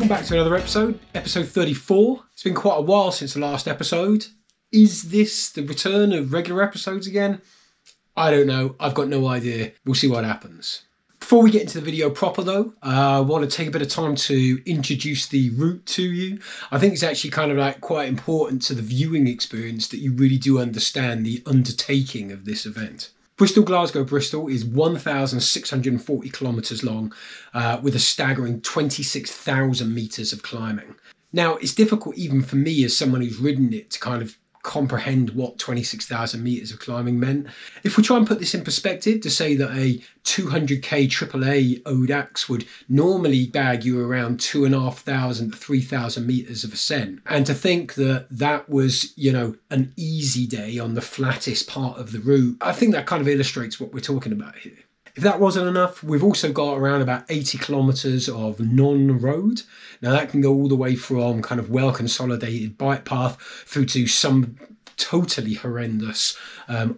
Welcome back to another episode 34. It's been quite a while since the last episode. Is this the return of regular episodes again? I don't know. I've got no idea. We'll see what happens. Before we get into the video proper though, I want to take a bit of time to introduce the route to you. I think it's actually kind of like quite important to the viewing experience that you really do understand the undertaking of this event. Bristol-Glasgow-Bristol is 1,640 kilometres long with a staggering 26,000 metres of climbing. Now, it's difficult even for me as someone who's ridden it to kind of comprehend what 26,000 metres of climbing meant. If we try and put this in perspective, to say that a 200k AAA Audax would normally bag you around 2,500 to 3,000 metres of ascent, and to think that that was, an easy day on the flattest part of the route, I think that kind of illustrates what we're talking about here. If that wasn't enough, we've also got around about 80 kilometres of non-road. Now that can go all the way from kind of well-consolidated bike path through to some totally horrendous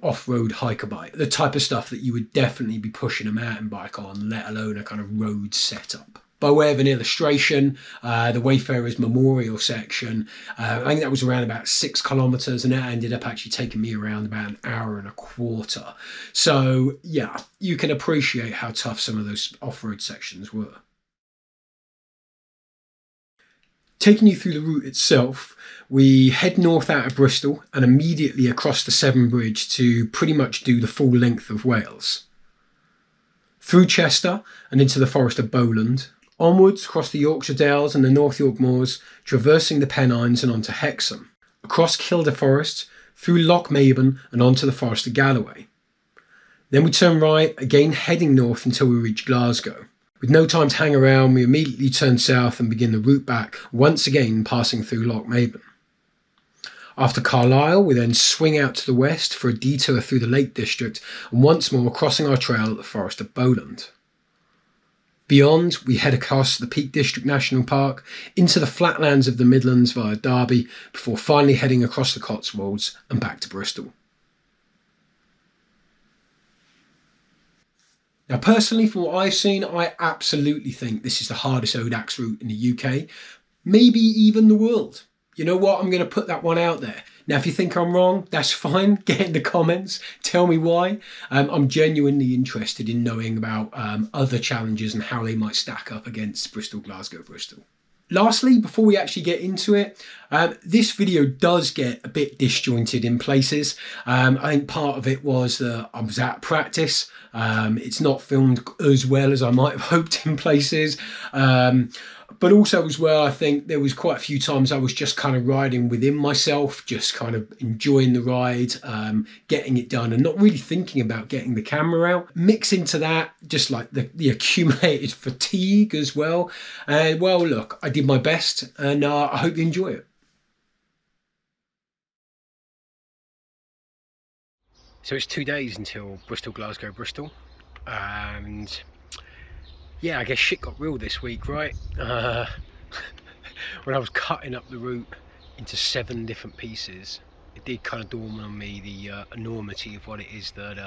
off-road hiker bike. The type of stuff that you would definitely be pushing a mountain bike on, let alone a kind of road setup. By way of an illustration, the Wayfarers Memorial section, I think that was around about 6 kilometres, and that ended up actually taking me around about an hour and a quarter. So yeah, you can appreciate how tough some of those off-road sections were. Taking you through the route itself, we head north out of Bristol and immediately across the Severn Bridge to pretty much do the full length of Wales. Through Chester and into the Forest of Bowland, onwards across the Yorkshire Dales and the North York Moors, traversing the Pennines and onto Hexham, across Kielder Forest, through Loch Maben and onto the Forest of Galloway. Then we turn right, again heading north until we reach Glasgow. With no time to hang around, we immediately turn south and begin the route back, once again passing through Loch Maben. After Carlisle, we then swing out to the west for a detour through the Lake District and once more crossing our trail at the Forest of Bowland. Beyond, we head across the Peak District National Park into the flatlands of the Midlands via Derby before finally heading across the Cotswolds and back to Bristol. Now personally, from what I've seen, I absolutely think this is the hardest Audax route in the UK, maybe even the world. You know what, I'm going to put that one out there. Now, if you think I'm wrong, that's fine. Get in the comments. Tell me why. I'm genuinely interested in knowing about other challenges and how they might stack up against Bristol-Glasgow-Bristol. Lastly, before we actually get into it, this video does get a bit disjointed in places. I think part of it was that I was at practice. It's not filmed as well as I might have hoped in places. But also as well, I think there was quite a few times I was just kind of riding within myself, just kind of enjoying the ride, getting it done and not really thinking about getting the camera out. Mix into that, just like the accumulated fatigue as well. And well, look, I did my best and I hope you enjoy it. So it's 2 days until Bristol-Glasgow-Bristol, and yeah, I guess shit got real this week, right? When I was cutting up the route into 7 different pieces, it did kind of dawn on me the enormity of what it is that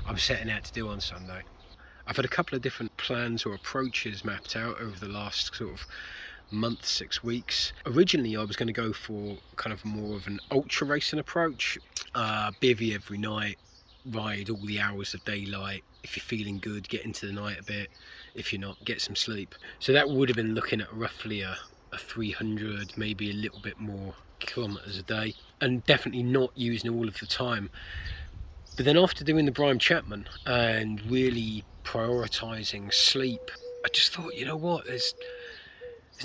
I'm setting out to do on Sunday. I've had a couple of different plans or approaches mapped out over the last sort of month, 6 weeks. Originally I was going to go for kind of more of an ultra racing approach, bivvy every night, ride all the hours of daylight. If you're feeling good, get into the night a bit. If you're not, get some sleep. So that would have been looking at roughly a 300, maybe a little bit more kilometres a day, and definitely not using all of the time. But then after doing the Brian Chapman and really prioritising sleep, I just thought, you know what, there's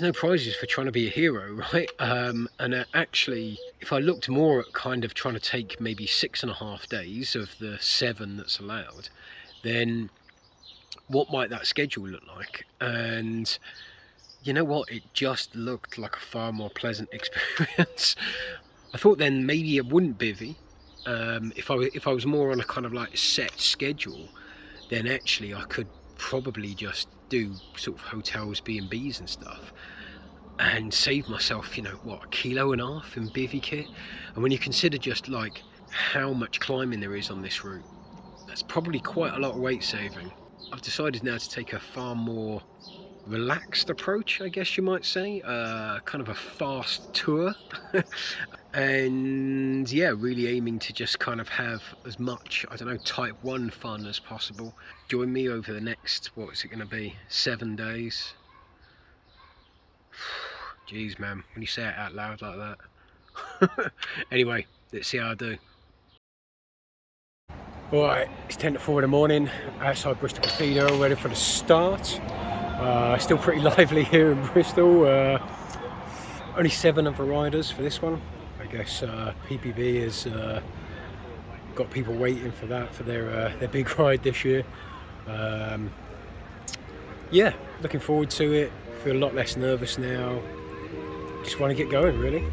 no prizes for trying to be a hero, right? And actually, if I looked more at kind of trying to take maybe 6.5 days of the 7 that's allowed, then what might that schedule look like? And you know what, it just looked like a far more pleasant experience. I thought then maybe it wouldn't bivvy. If I was more on a kind of like set schedule, then actually I could probably just do sort of hotels, B&Bs and stuff, and save myself, you know what, 1.5 kilos in bivvy kit. And when you consider just like how much climbing there is on this route, that's probably quite a lot of weight saving. I've decided now to take a far more relaxed approach, I guess you might say, kind of a fast tour. And yeah, really aiming to just kind of have as much, I don't know, type 1 fun as possible. Join me over the next, what is it going to be, 7 days. Jeez, man, when you say it out loud like that. Anyway, let's see how I do. Alright, it's 10 to 4 in the morning, outside Bristol Cathedral, ready for the start. Still pretty lively here in Bristol. Only 7 other riders for this one. I guess PPV has got people waiting for that, for their big ride this year. Yeah, looking forward to it. Feel a lot less nervous now. Just want to get going, really.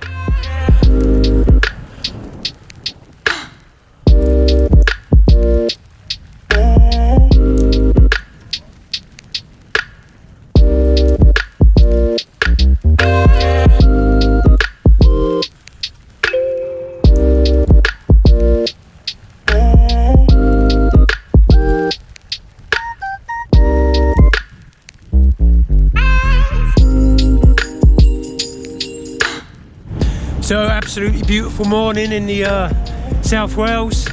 So absolutely beautiful morning in the South Wales.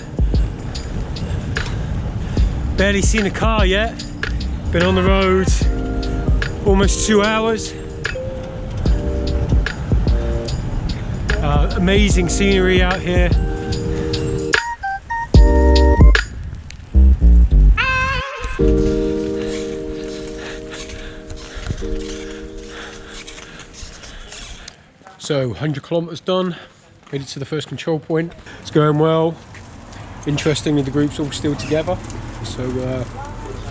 Barely seen a car yet. Been on the road almost 2 hours. Amazing scenery out here. So 100 kilometers done, made it to the first control point. It's going well. Interestingly, the group's all still together. So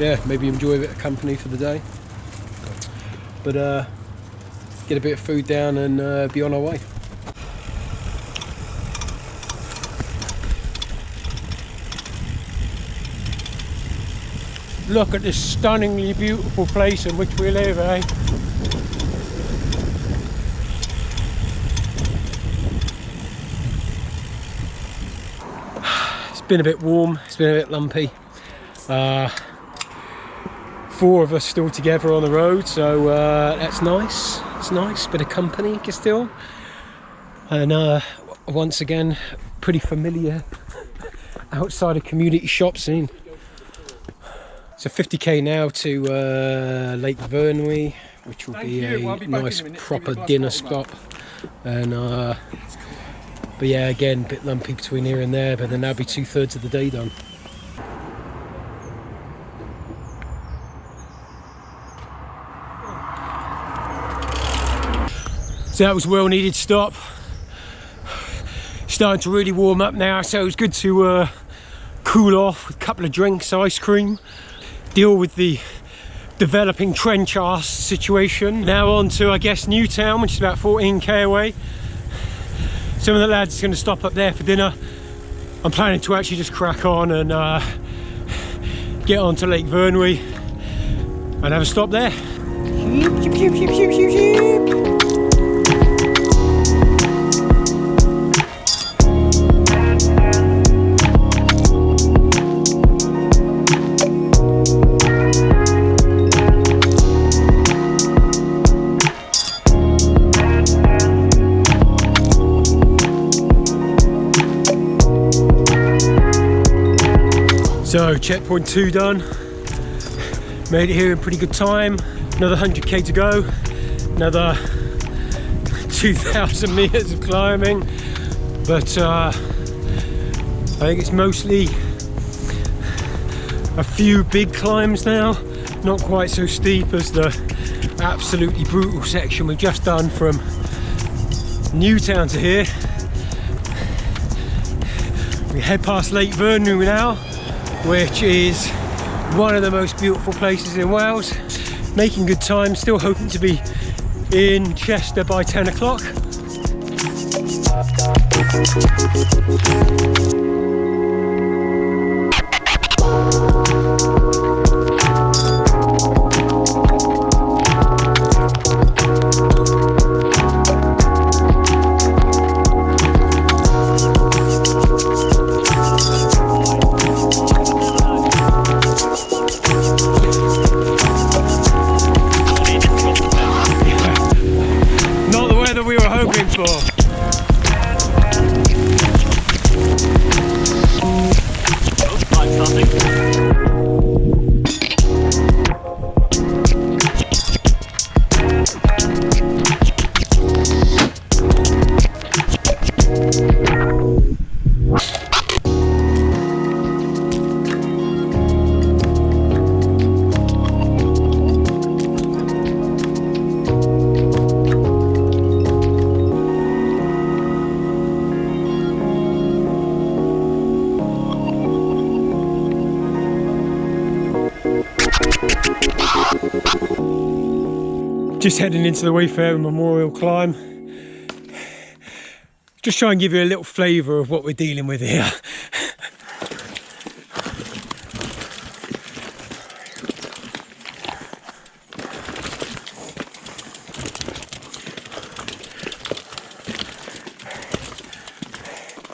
yeah, maybe enjoy a bit of company for the day. But get a bit of food down and be on our way. Look at this stunningly beautiful place in which we live, eh? It's been a bit warm, it's been a bit lumpy. 4 of us still together on the road, so that's nice. It's nice, bit of company still. And once again, pretty familiar outside of community shop scene. So 50k now to Lake Vyrnwy, which will be a nice proper dinner stop. And but yeah, again, a bit lumpy between here and there, but then that'll be 2/3 of the day done. So that was a well needed stop. Starting to really warm up now, so it was good to cool off with a couple of drinks, ice cream, deal with the developing trench arse situation. Now on to, I guess, Newtown, which is about 14k away. Some of the lads are going to stop up there for dinner. I'm planning to actually just crack on and get on to Lake Vyrnwy and have a stop there. So checkpoint 2 done, made it here in pretty good time. Another 100k to go, another 2,000 meters of climbing, but I think it's mostly a few big climbs now, not quite so steep as the absolutely brutal section we've just done from Newtown to here. We head past Lake Vyrnwy now, which is one of the most beautiful places in Wales. Making good time, still hoping to be in Chester by 10 o'clock. were hoping for. Just heading into the Wayfarer Memorial climb. Just try and give you a little flavour of what we're dealing with here.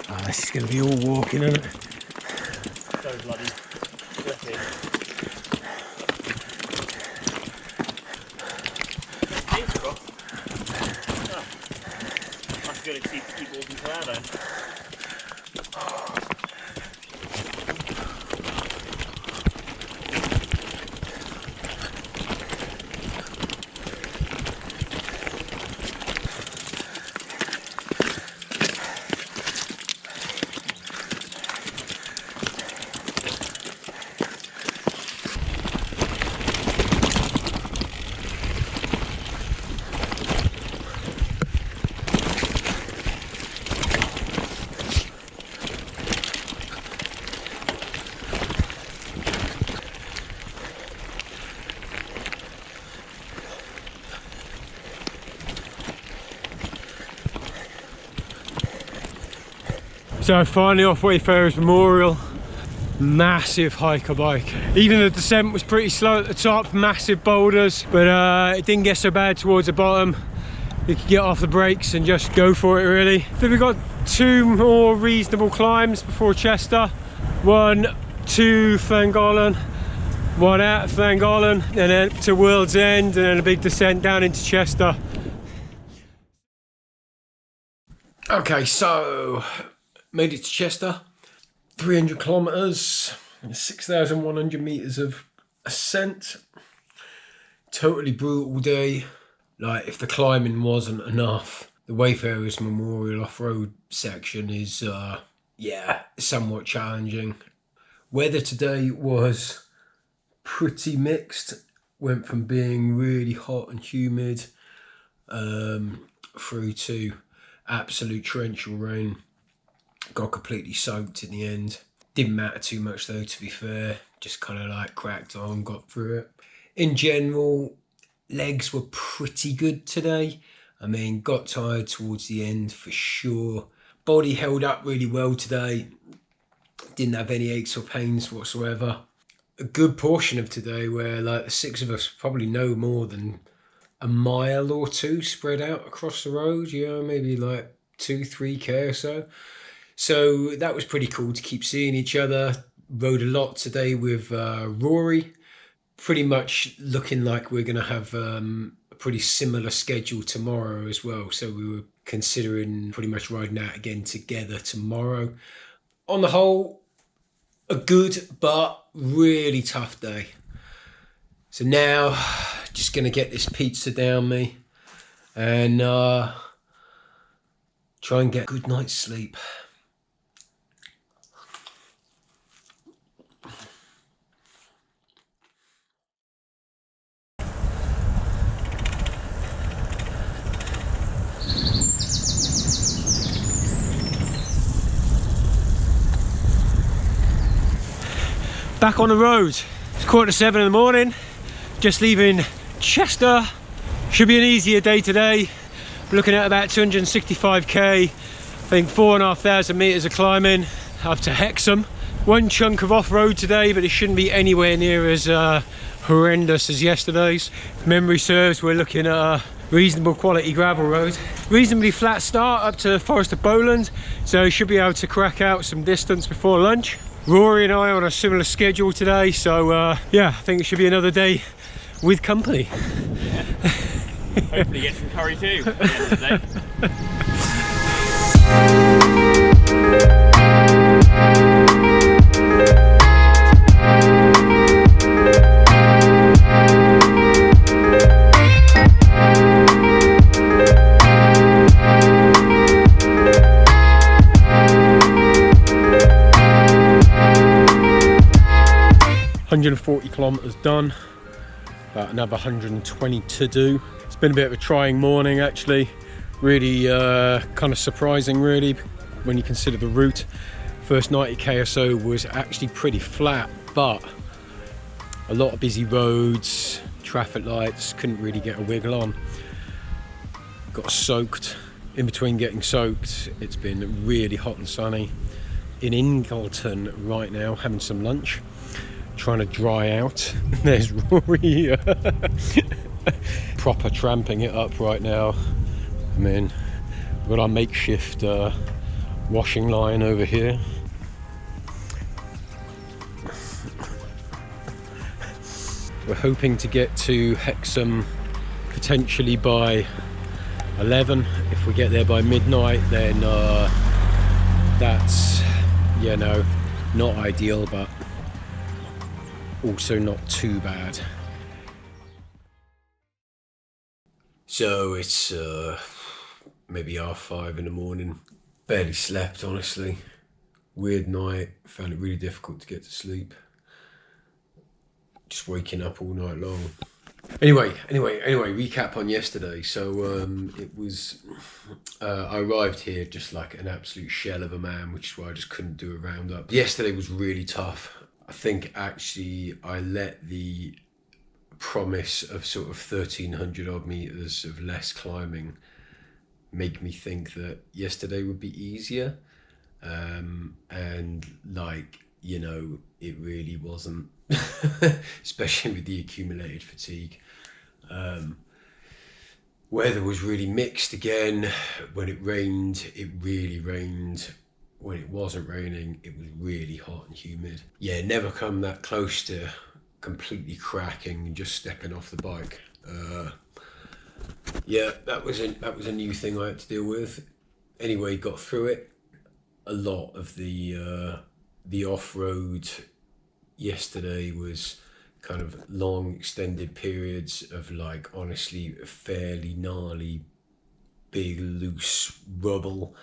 Oh, this is going to be all walking, isn't it? So bloody sweaty. That's good excuse to keep walking for then. So finally off Wayfarers Memorial, massive hiker bike. Even the descent was pretty slow at the top, massive boulders, but it didn't get so bad towards the bottom. You could get off the brakes and just go for it really. Then we've got 2 more reasonable climbs before Chester. 1 to Llangollen, 1 out of Llangollen, and then to World's End, and then a big descent down into Chester. Okay, so made it to Chester, 300 kilometers, 6,100 meters of ascent. Totally brutal day. Like, if the climbing wasn't enough, the Wayfarers Memorial off-road section is, yeah, somewhat challenging. Weather today was pretty mixed. Went from being really hot and humid through to absolute torrential rain. Got completely soaked in the end. Didn't matter too much though, to be fair. Just kind of like cracked on, got through it. In general, legs were pretty good today. I mean, got tired towards the end for sure. Body held up really well today. Didn't have any aches or pains whatsoever. A good portion of today where like the 6 of us probably no more than a mile or 2 spread out across the road, you know, maybe like 2-3k or so. So that was pretty cool to keep seeing each other. Rode a lot today with Rory. Pretty much looking like we're going to have a pretty similar schedule tomorrow as well. So we were considering pretty much riding out again together tomorrow. On the whole, a good but really tough day. So now, just going to get this pizza down me and try and get a good night's sleep. Back on the road. It's 7:15 in the morning. Just leaving Chester. Should be an easier day today. We're looking at about 265k. I think 4,500 meters of climbing up to Hexham. 1 chunk of off-road today, but it shouldn't be anywhere near as horrendous as yesterday's. If memory serves, we're looking at a reasonable quality gravel road. Reasonably flat start up to Forest of Bowland, so should be able to crack out some distance before lunch. Rory and I are on a similar schedule today, so yeah, I think it should be another day with company. Hopefully get some curry too at the end of the day. 140 kilometers done, about another 120 to do. It's been a bit of a trying morning actually, really kind of surprising really when you consider the route. First 90k or so was actually pretty flat, but a lot of busy roads, traffic lights, couldn't really get a wiggle on. Got soaked. In between getting soaked, it's been really hot and sunny. In Ingleton right now, having some lunch, trying to dry out. There's Rory proper tramping it up right now. I mean, we've got our makeshift washing line over here. We're hoping to get to Hexham potentially by 11. If we get there by midnight, then that's, you know, not ideal, but also not too bad. So it's maybe 5:30 in the morning. Barely slept, honestly. Weird night. Found it really difficult to get to sleep. Just waking up all night long. Anyway, recap on yesterday. So it was, I arrived here just like an absolute shell of a man, which is why I just couldn't do a roundup. Yesterday was really tough. I think actually I let the promise of sort of 1300 odd meters of less climbing make me think that yesterday would be easier. And like, you know, it really wasn't, especially with the accumulated fatigue. Weather was really mixed again. When it rained, it really rained. When it wasn't raining, it was really hot and humid. Yeah, never come that close to completely cracking and just stepping off the bike. Yeah, that was a new thing I had to deal with. Anyway, got through it. A lot of the off-road yesterday was kind of long extended periods of like honestly fairly gnarly big loose rubble.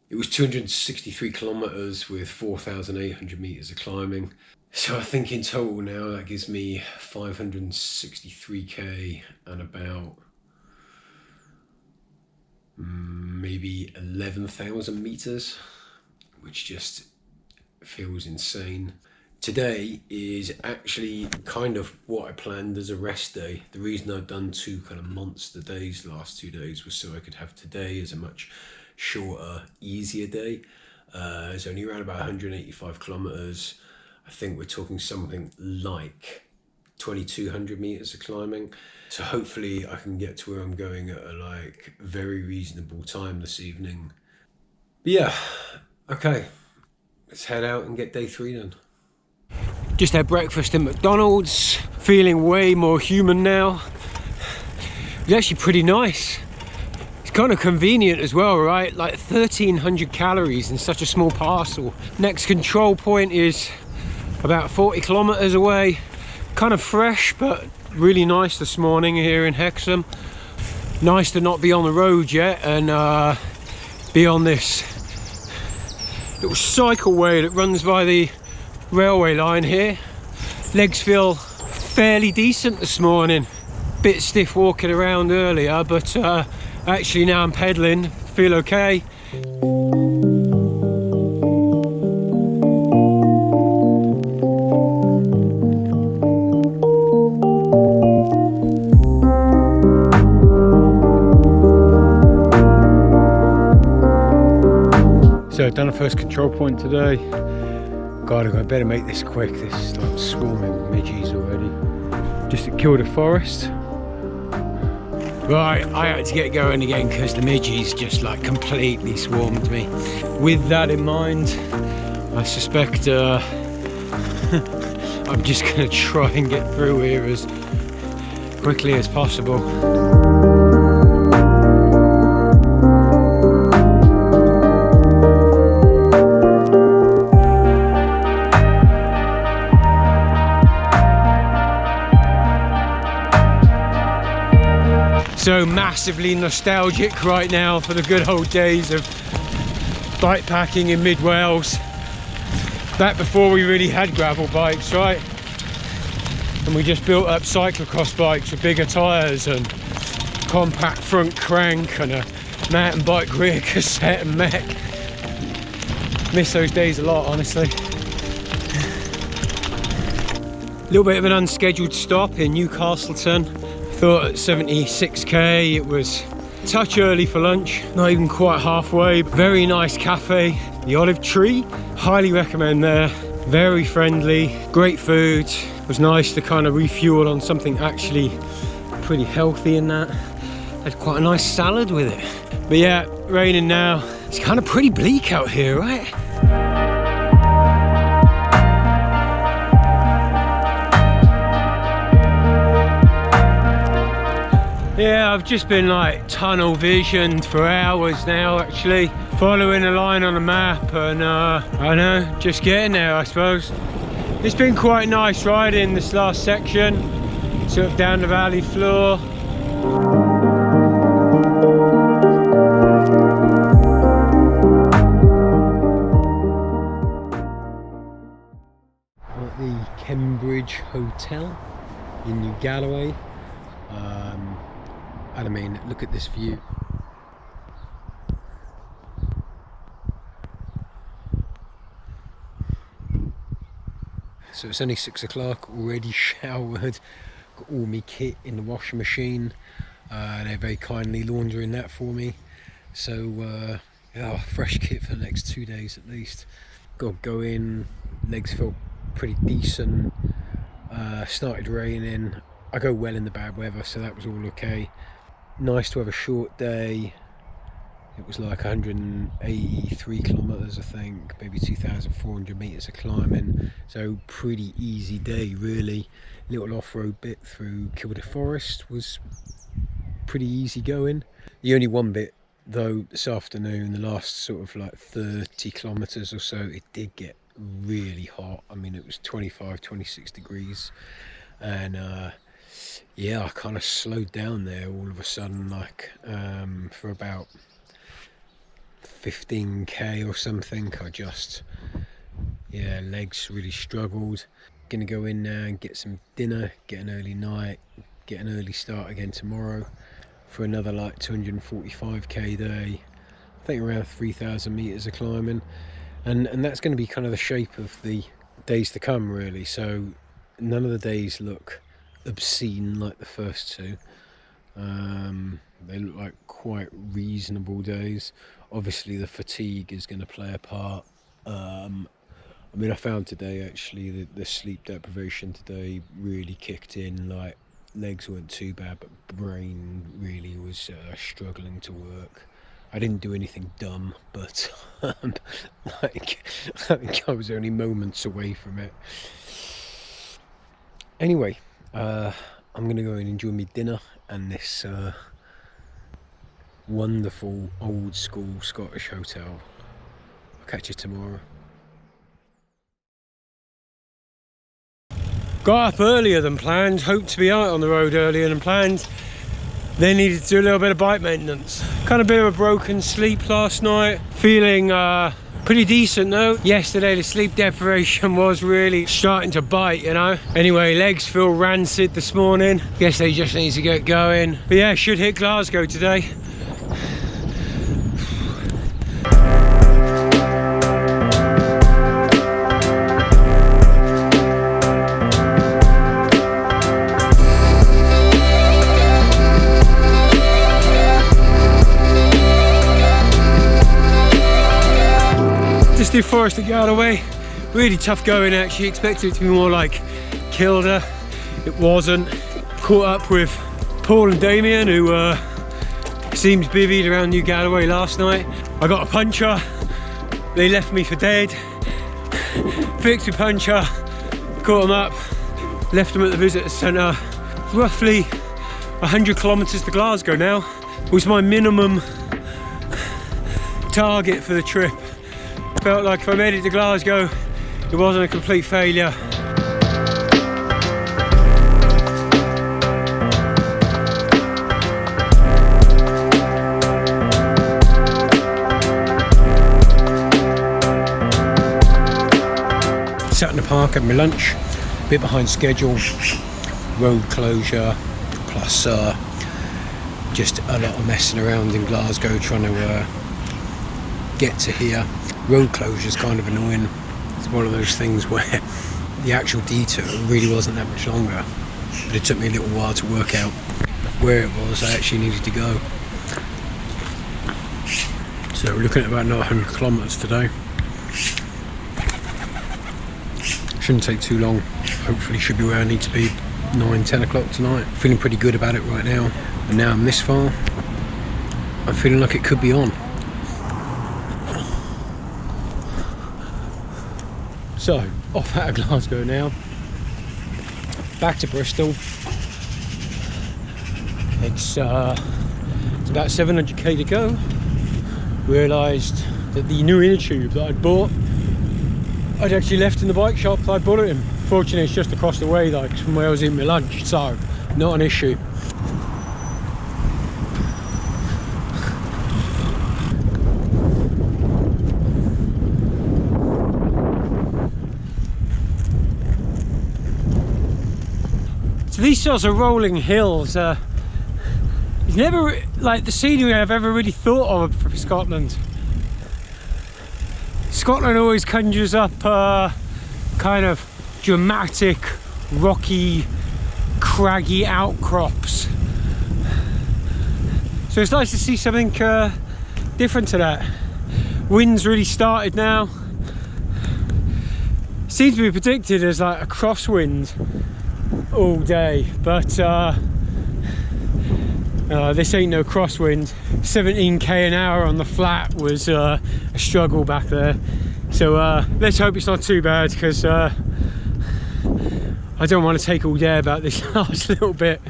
It was 263 kilometers with 4,800 meters of climbing. So I think in total now that gives me 563k and about maybe 11,000 meters, which just feels insane. Today is actually kind of what I planned as a rest day. The reason I've done two kind of monster days the last 2 days was so I could have today as a much shorter, easier day. It's only around about 185 kilometers. I think we're talking something like 2,200 meters of climbing. So hopefully I can get to where I'm going at a like very reasonable time this evening. But yeah, okay, let's head out and get day 3 done. Just had breakfast in McDonald's, feeling way more human now. It was actually pretty nice. It's kind of convenient as well, right? Like 1,300 calories in such a small parcel. Next control point is about 40 kilometers away. Kind of fresh, but really nice this morning here in Hexham. Nice to not be on the road yet and be on this little cycleway that runs by the railway line here. Legs feel fairly decent this morning. Bit stiff walking around earlier, but actually now I'm pedaling, feel okay. So I've done a first control point today. God, I better make this quick. This is like swarming with midges already. Just at Kilda Forest. Right, I had to get going again because the midges just like completely swarmed me. With that in mind, I suspect I'm just gonna try and get through here as quickly as possible. massively nostalgic right now for the good old days of bike packing in mid Wales. Back before we really had gravel bikes, right? And we just built up cyclocross bikes with bigger tyres and compact front crank and a mountain bike rear cassette and mech. Miss those days a lot, honestly. A little bit of an unscheduled stop in Newcastleton. Thought at 76k it was a touch early for lunch, not even quite halfway. Very nice cafe, the Olive Tree, highly recommend there. Very friendly, great food. It was nice to kind of refuel on something actually pretty healthy in that. Had quite a nice salad with it. But yeah, raining now. It's kind of pretty bleak out here, right? Yeah, I've just been like tunnel visioned for hours now, actually. Following a line on the map and I know, just getting there, I suppose. It's been quite nice riding this last section, sort of down the valley floor. At the Cambridge Hotel in New Galloway. I mean, look at this view. So it's only 6 o'clock, already showered, got all my kit in the washing machine. They're very kindly laundering that for me. So yeah, fresh kit for the next 2 days at least. Got to go in, legs felt pretty decent. Started raining. I go well in the bad weather, so that was all okay. Nice to have a short day. It was like 183 kilometers, I think, maybe 2,400 meters of climbing. So pretty easy day, really. Little off-road bit through Kildare Forest was pretty easy going. The only one bit though, this afternoon, the last sort of like 30 kilometers or so, it did get really hot. I mean, it was 25, 26 degrees, and yeah, I kind of slowed down there all of a sudden, like for about 15k or something. I just, yeah, legs really struggled. Gonna go in now and get some dinner, get an early night, get an early start again tomorrow for another like 245k day. I think around 3,000 meters of climbing, and that's going to be kind of the shape of the days to come, really. So none of the days look obscene like the first two. They look like quite reasonable days. Obviously the fatigue is going to play a part. I mean, I found today actually the sleep deprivation today really kicked in. Like, legs weren't too bad, but brain really was struggling to work. I didn't do anything dumb, but like, I think I was only moments away from it. Anyway, I'm going to go and enjoy my dinner and this wonderful old school Scottish hotel. I'll catch you tomorrow. Got up earlier than planned, hoped to be out on the road earlier than planned. Then needed to do a little bit of bike maintenance. Kind of bit of a broken sleep last night. Feeling pretty decent though. Yesterday the sleep deprivation was really starting to bite, you know. Anyway, legs feel rancid this morning. Guess they just need to get going. But yeah, should hit Glasgow today. Did Forest at Galloway, really tough going actually. Expected it to be more like Kildare, it wasn't. Caught up with Paul and Damien, who seemed bivvied around New Galloway last night. I got a puncture, they left me for dead. Fixed my puncture, caught them up, left them at the visitor centre. Roughly 100 kilometres to Glasgow now was my minimum target for the trip. Felt like if I made it to Glasgow, it wasn't a complete failure. in the park, had my lunch, a bit behind schedule, road closure, plus just a lot of messing around in Glasgow trying to get to here. Road closure is kind of annoying. It's one of those things where the actual detour really wasn't that much longer, but it took me a little while to work out where it was I actually needed to go. So we're looking at about 900 kilometres today. Shouldn't take too long. Hopefully should be where I need to be 9-10 o'clock tonight. Feeling pretty good about it right now. And now I'm this far, I'm feeling like it could be on. So, off out of Glasgow now. Back to Bristol. It's about 700k to go. Realised that the new inner tube that I'd bought, I'd actually left in the bike shop that I bought it in. Fortunately, it's just across the way, like from where I was eating my lunch, so not an issue. So these sorts of rolling hills, it's never like the scenery I've ever really thought of for Scotland. Scotland always conjures up kind of dramatic, rocky, craggy outcrops. So it's nice to see something different to that. Wind's really started now. Seems to be predicted as like a crosswind all day, but this ain't no crosswind. 17k an hour on the flat was a struggle back there, so let's hope it's not too bad, because I don't want to take all day about this last little bit.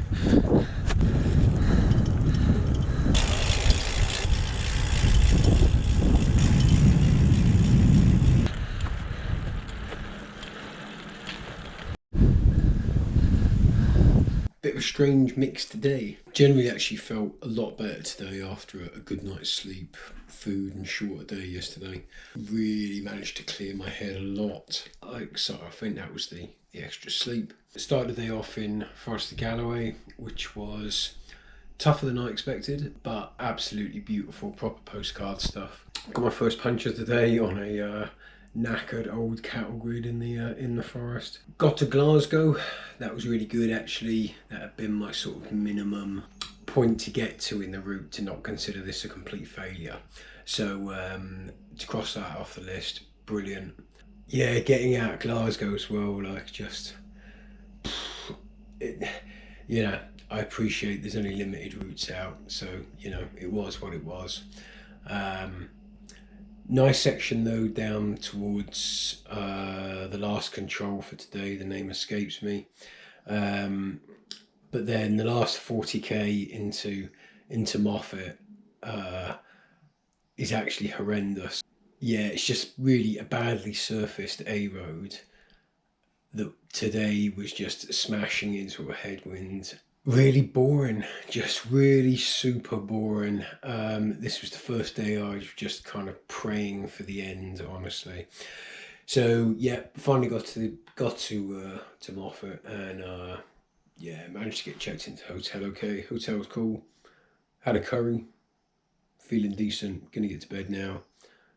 Bit of a strange mix today. Generally actually felt a lot better today after a good night's sleep, food and shorter day yesterday. Really managed to clear my head a lot. So I think that was the extra sleep. Started the day off in Forest of Galloway, which was tougher than I expected, but absolutely beautiful, proper postcard stuff. Got my first punch of the day on a knackered old cattle grid in the forest. Got to Glasgow. That was really good actually. That had been my sort of minimum point to get to in the route to not consider this a complete failure. So to cross that off the list, brilliant. Yeah, getting out of Glasgow as well, like just, you know, I appreciate there's only limited routes out, so you know, it was what it was. Nice section though down towards the last control for today, the name escapes me, but then the last 40k into Moffat is actually horrendous. Yeah, it's just really a badly surfaced A road that today was just smashing into a headwind. Really boring, just really super boring. This was the first day I was just kind of praying for the end, honestly. So yeah, finally got to Moffat, and yeah, managed to get checked into the hotel. Okay, hotel was cool. Had a curry, feeling decent. Gonna get to bed now.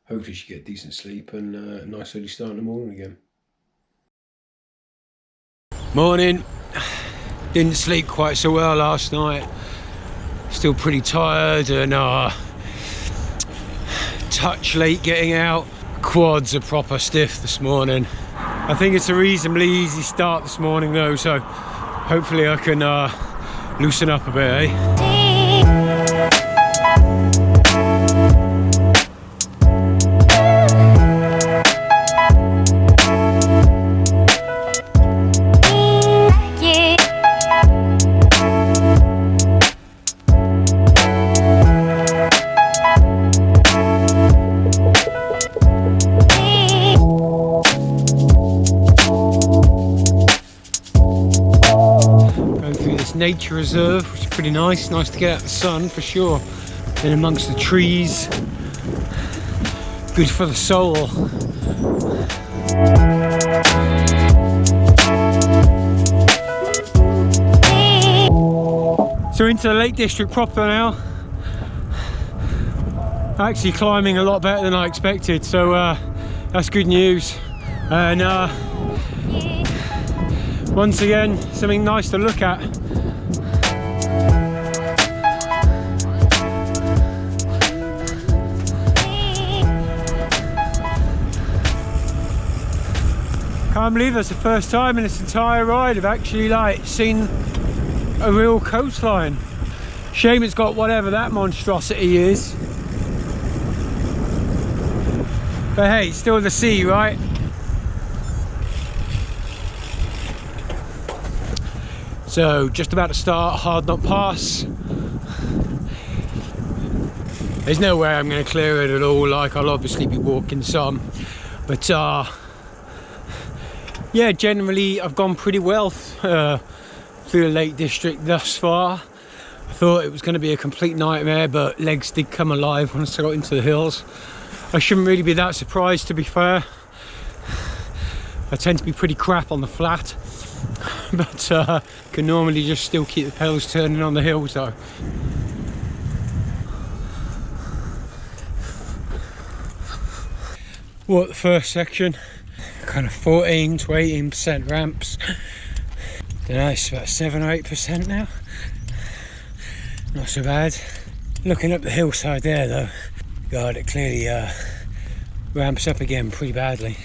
Hopefully she get decent sleep and a nice early start in the morning again. Morning. Didn't sleep quite so well last night. Still pretty tired and touch late getting out. Quads are proper stiff this morning. I think it's a reasonably easy start this morning though, so hopefully I can loosen up a bit, eh? Nature reserve, which is pretty nice to get out the sun for sure, and amongst the trees, good for the soul. So into the Lake District proper now. Actually climbing a lot better than I expected, so that's good news. And once again, something nice to look at. Can't believe that's the first time in this entire ride I've actually seen a real coastline. Shame it's got whatever that monstrosity is. But hey, it's still the sea, right? So just about to start Hard Knot Pass. There's no way I'm going to clear it at all. I'll obviously be walking some, but yeah, generally I've gone pretty well through the Lake District thus far. I thought it was going to be a complete nightmare, but legs did come alive once I got into the hills. I shouldn't really be that surprised, to be fair. I tend to be pretty crap on the flat, but can normally just still keep the pedals turning on the hills though. What, the first section? Kind of 14 to 18% ramps. Nice, about 7 or 8% now. Not so bad. Looking up the hillside there though, God, it clearly ramps up again pretty badly.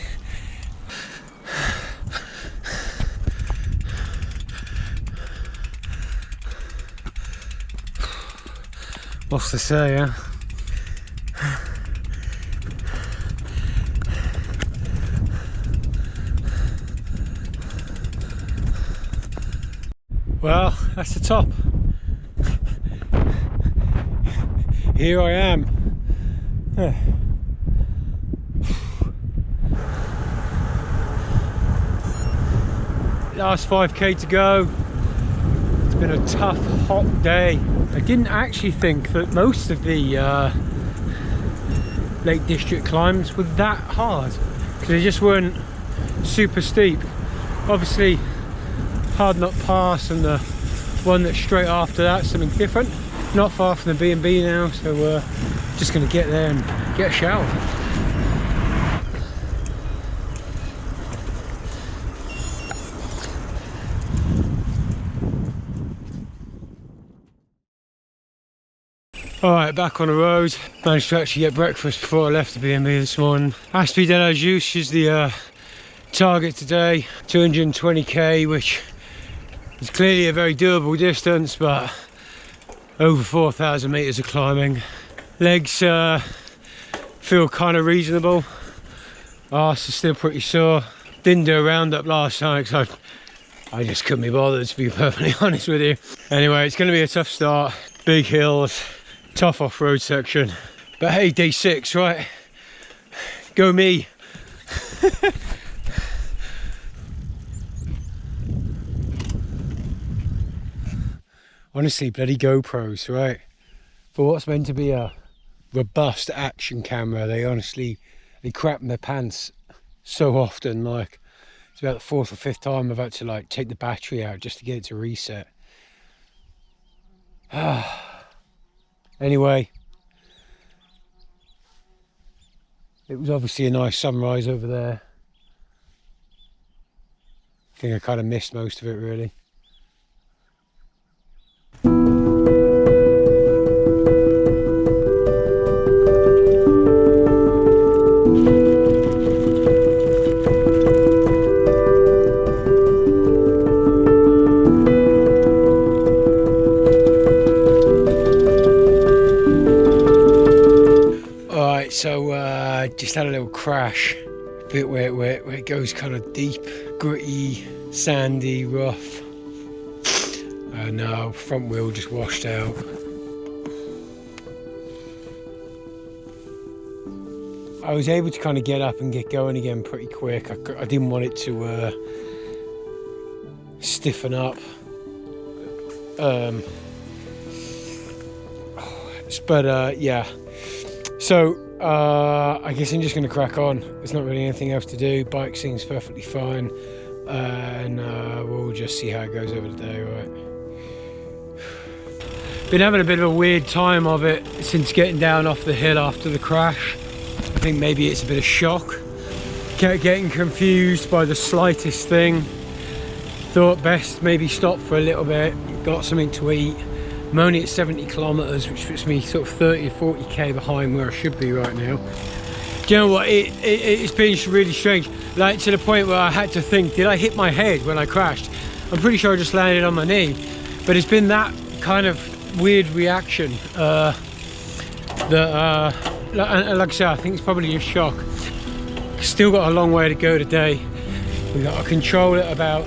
What's to say, huh? Well, that's the top. Here I am. Last 5k to go. It's been a tough, hot day. I didn't actually think that most of the Lake District climbs were that hard, because they just weren't super steep. Obviously, Hard Knot Pass and the one that's straight after that, something different. Not far from the B&B now, so we're just going to get there and get a shower. Alright, back on the road. Managed to actually get breakfast before I left the B&B this morning. Aspie de la Juice is the target today, 220k, which is clearly a very doable distance, but over 4,000 meters of climbing. Legs feel kind of reasonable. Arse is still pretty sore. Didn't do a roundup last night because I just couldn't be bothered, to be perfectly honest with you. Anyway, it's going to be a tough start. Big hills, tough off-road section. But hey, day 6, right? Go me. Honestly, bloody GoPros, right? For what's meant to be a robust action camera, they crap in their pants so often. It's about the 4th or 5th time I've had to take the battery out just to get it to reset. Anyway, it was obviously a nice sunrise over there. I think I kind of missed most of it, really. So just had a little crash, a bit where it goes kind of deep, gritty, sandy, rough. No, front wheel just washed out. I was able to kind of get up and get going again pretty quick. I didn't want it to stiffen up. But yeah. So I guess I'm just going to crack on. There's not really anything else to do. Bike seems perfectly fine, and we'll just see how it goes over the day, right? Been having a bit of a weird time of it since getting down off the hill after the crash. I think maybe it's a bit of shock. Kept getting confused by the slightest thing. Thought best maybe stop for a little bit, got something to eat. I'm only at 70 kilometers, which puts me sort of 30 or 40k behind where I should be right now. Do you know what, it's been really strange, like to the point where I had to think, did I hit my head when I crashed? I'm pretty sure I just landed on my knee, but it's been that kind of weird reaction that like I said, I think it's probably a shock. Still got a long way to go today. We've got a control at about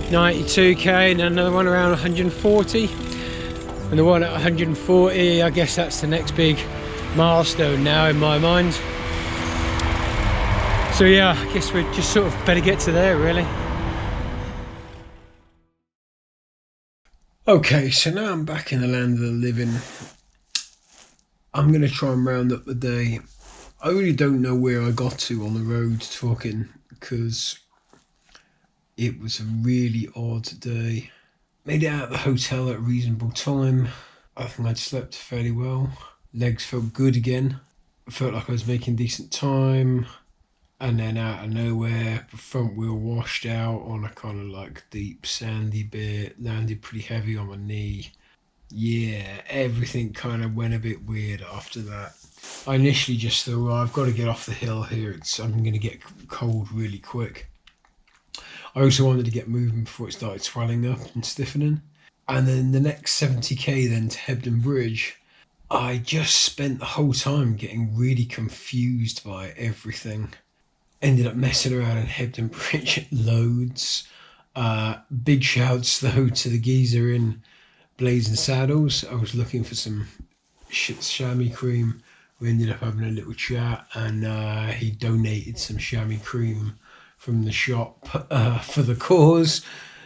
92k and another one around 140, and the one at 140, I guess that's the next big milestone now in my mind. So yeah, I guess we just sort of better get to there really. Okay, so now I'm back in the land of the living. I'm going to try and round up the day. I really don't know where I got to on the road talking, because it was a really odd day. Made it out of the hotel at a reasonable time. I think I'd slept fairly well. Legs felt good again. I felt like I was making decent time. And then out of nowhere, the front wheel washed out on a kind of like deep sandy bit, landed pretty heavy on my knee. Yeah, everything kind of went a bit weird after that. I initially just thought, well, I've got to get off the hill here. I'm going to get cold really quick. I also wanted to get moving before it started swelling up and stiffening. And then the next 70k then to Hebden Bridge, I just spent the whole time getting really confused by everything. Ended up messing around in Hebden Bridge loads. Big shouts though to the geezer in Blazing Saddles. I was looking for some chamois cream. We ended up having a little chat, and he donated some chamois cream from the shop for the cause.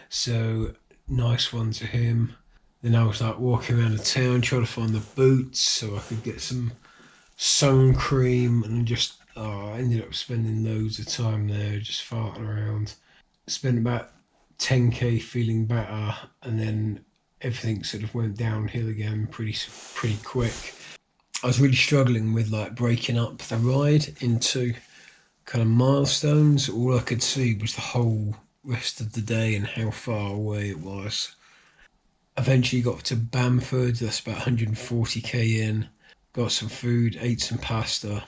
So nice one to him. Then I was like walking around the town trying to find the boots so I could get some sun cream, and just I ended up spending loads of time there just farting around. Spent about 10k feeling better, and then everything sort of went downhill again pretty quick. I was really struggling with like breaking up the ride into kind of milestones. All I could see was the whole rest of the day and how far away it was. Eventually got to Bamford, that's about 140k in. Got some food, ate some pasta,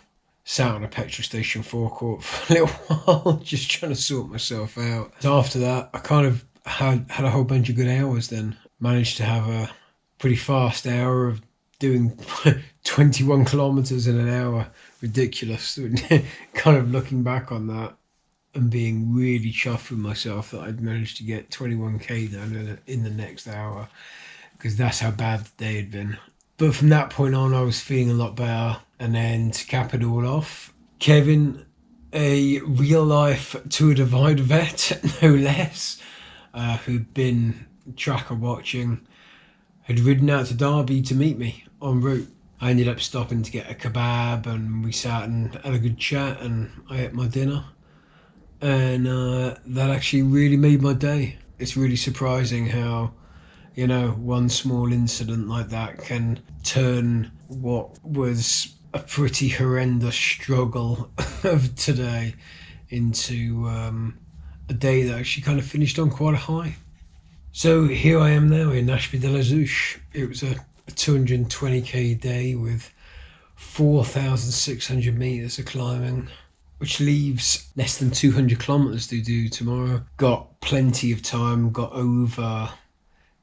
sat on a petrol station forecourt for a little while, just trying to sort myself out. So after that, I kind of had a whole bunch of good hours then. Managed to have a pretty fast hour of doing 21 kilometres in an hour. Ridiculous. Kind of looking back on that and being really chuffed with myself that I'd managed to get 21k done in the next hour, because that's how bad the day had been. But from that point on, I was feeling a lot better. And then to cap it all off, Kevin, a real life Tour Divide vet, no less, who'd been tracker watching, had ridden out to Derby to meet me en route. I ended up stopping to get a kebab, and we sat and had a good chat, and I ate my dinner. And that actually really made my day. It's really surprising how, you know, one small incident like that can turn what was a pretty horrendous struggle of today into a day that actually kind of finished on quite a high. So here I am now in Ashby de la Zouch. It was a 220k day with 4,600 metres of climbing, which leaves less than 200 kilometres to do tomorrow. Got plenty of time, got over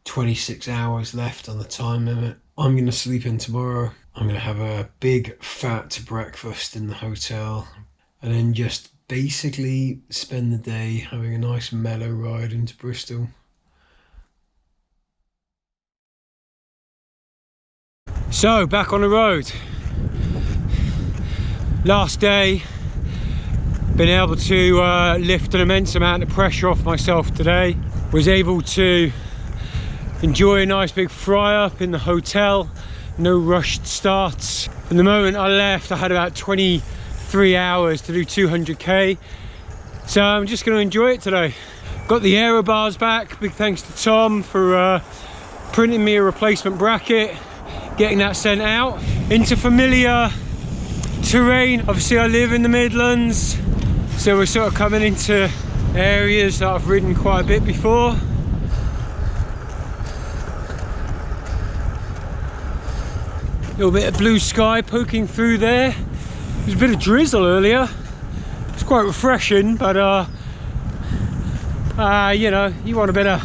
26 hours left on the time limit. I'm going to sleep in tomorrow. I'm going to have a big fat breakfast in the hotel, and then just basically spend the day having a nice mellow ride into Bristol. So back on the road. Last day. Been able to lift an immense amount of pressure off myself today. Was able to enjoy a nice big fry up in the hotel. No rushed starts. From the moment I left, I had about 23 hours to do 200k. So I'm just going to enjoy it today. Got the aero bars back. Big thanks to Tom for printing me a replacement bracket, getting that sent out into familiar terrain. Obviously I live in the Midlands, so we're sort of coming into areas that I've ridden quite a bit before. A little bit of blue sky poking through there. There's a bit of drizzle earlier. It's quite refreshing, but you know, you want a bit of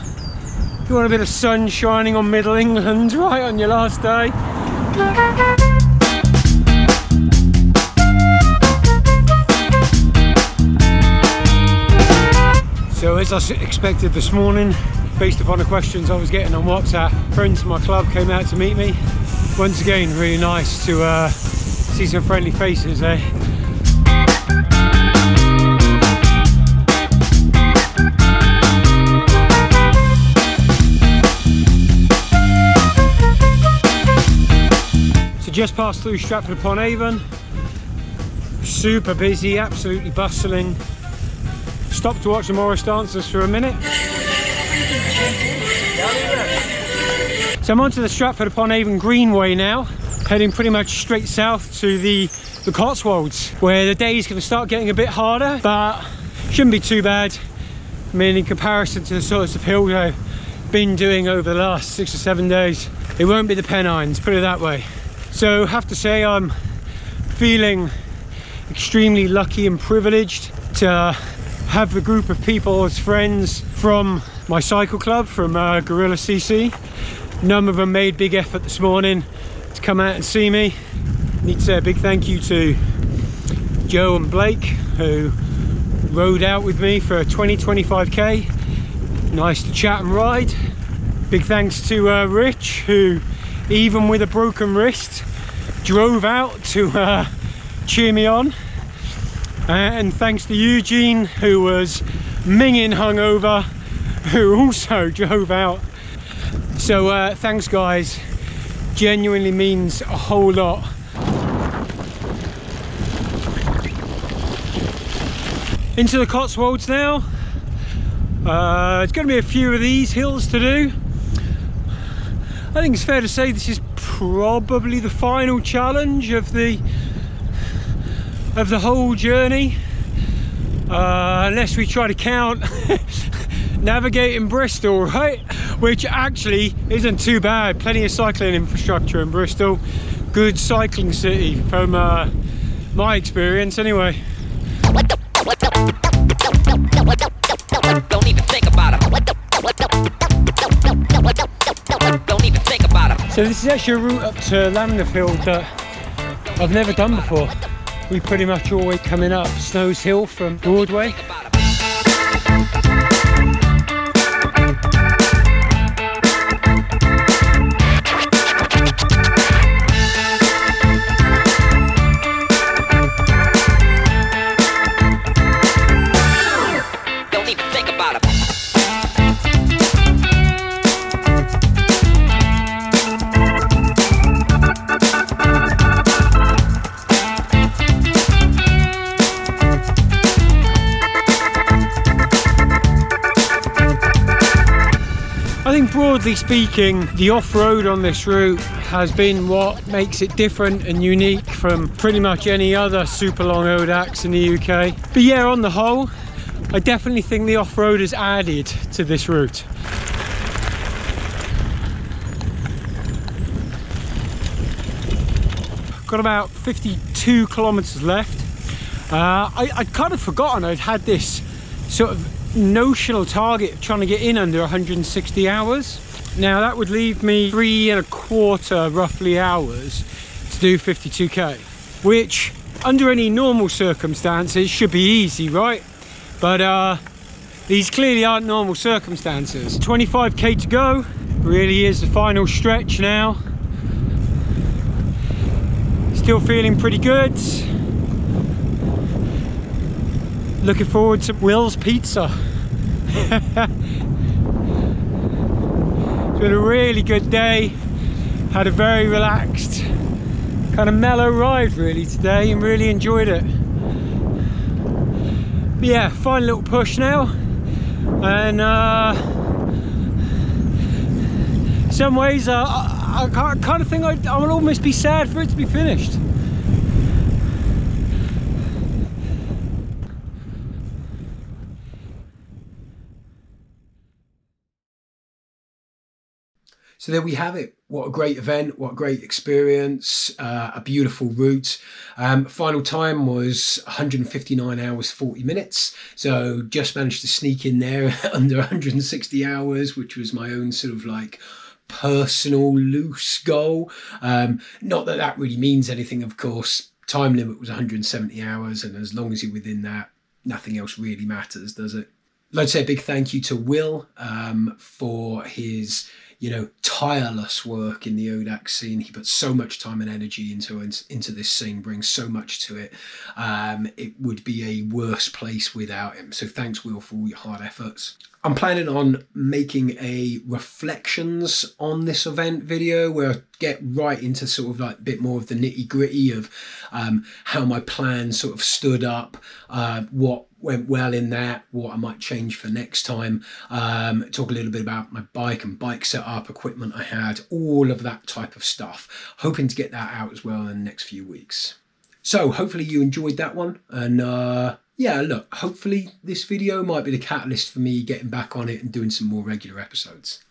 sun shining on Middle England right on your last day. So as I expected this morning, based upon the questions I was getting on WhatsApp, friends from my club came out to meet me. Once again, really nice to see some friendly faces, eh? So just passed through Stratford-upon-Avon. Super busy, absolutely bustling. Stopped to watch the Morris dancers for a minute. So I'm onto the Stratford-upon-Avon Greenway now, heading pretty much straight south to the Cotswolds, where the day is going to start getting a bit harder, but shouldn't be too bad. I mean, in comparison to the sorts of hills I've been doing over the last 6 or 7 days, it won't be the Pennines, put it that way. So I have to say I'm feeling extremely lucky and privileged to have the group of people as friends from my cycle club, from Gorilla CC. None of them made big effort this morning to come out and see me. Need to say a big thank you to Joe and Blake, who rode out with me for 20-25k. Nice to chat and ride. Big thanks to Rich, who even with a broken wrist drove out to cheer me on. And thanks to Eugene, who was minging hungover, who also drove out. So thanks guys, genuinely means a whole lot. Into the Cotswolds now. It's going to be a few of these hills to do. I think it's fair to say this is probably the final challenge of the whole journey, unless we try to count navigating Bristol, right? Which actually isn't too bad. Plenty of cycling infrastructure in Bristol. Good cycling city from my experience anyway. Don't even think about it. Don't even think about it. So this is actually a route up to Lamderfield that I've never done before. We pretty much always coming up Snows Hill from Broadway. Don't even think about it. I think broadly speaking, the off-road on this route has been what makes it different and unique from pretty much any other super long Audax in the UK. But yeah, on the whole, I definitely think the off-road has added to this route. Got about 52 kilometers left. I'd kind of forgotten I'd had this sort of notional target of trying to get in under 160 hours. Now that would leave me 3.25 roughly hours to do 52k, which under any normal circumstances should be easy, right? But these clearly aren't normal circumstances. 25k to go, really is the final stretch now. Still feeling pretty good. Looking forward to Will's Pizza. It's been a really good day. Had a very relaxed, kind of mellow ride really today and really enjoyed it. But yeah, final little push now. And some ways, I kind of think I would almost be sad for it to be finished. So there we have it. What a great event, what a great experience, a beautiful route. Final time was 159 hours, 40 minutes. So just managed to sneak in there under 160 hours, which was my own sort of like personal loose goal. Not that that really means anything, of course. Time limit was 170 hours, and as long as you're within that, nothing else really matters, does it? I'd like to say a big thank you to Will for his, tireless work in the Audax scene. He puts so much time and energy into this scene, brings so much to it. It would be a worse place without him. So thanks, Will, for all your hard efforts. I'm planning on making a reflections on this event video where I get right into sort of like a bit more of the nitty gritty of how my plan sort of stood up, what went well in that, what I might change for next time, talk a little bit about my bike and bike setup, equipment I had, all of that type of stuff. Hoping to get that out as well in the next few weeks. So hopefully you enjoyed that one, and yeah, look, hopefully this video might be the catalyst for me getting back on it and doing some more regular episodes.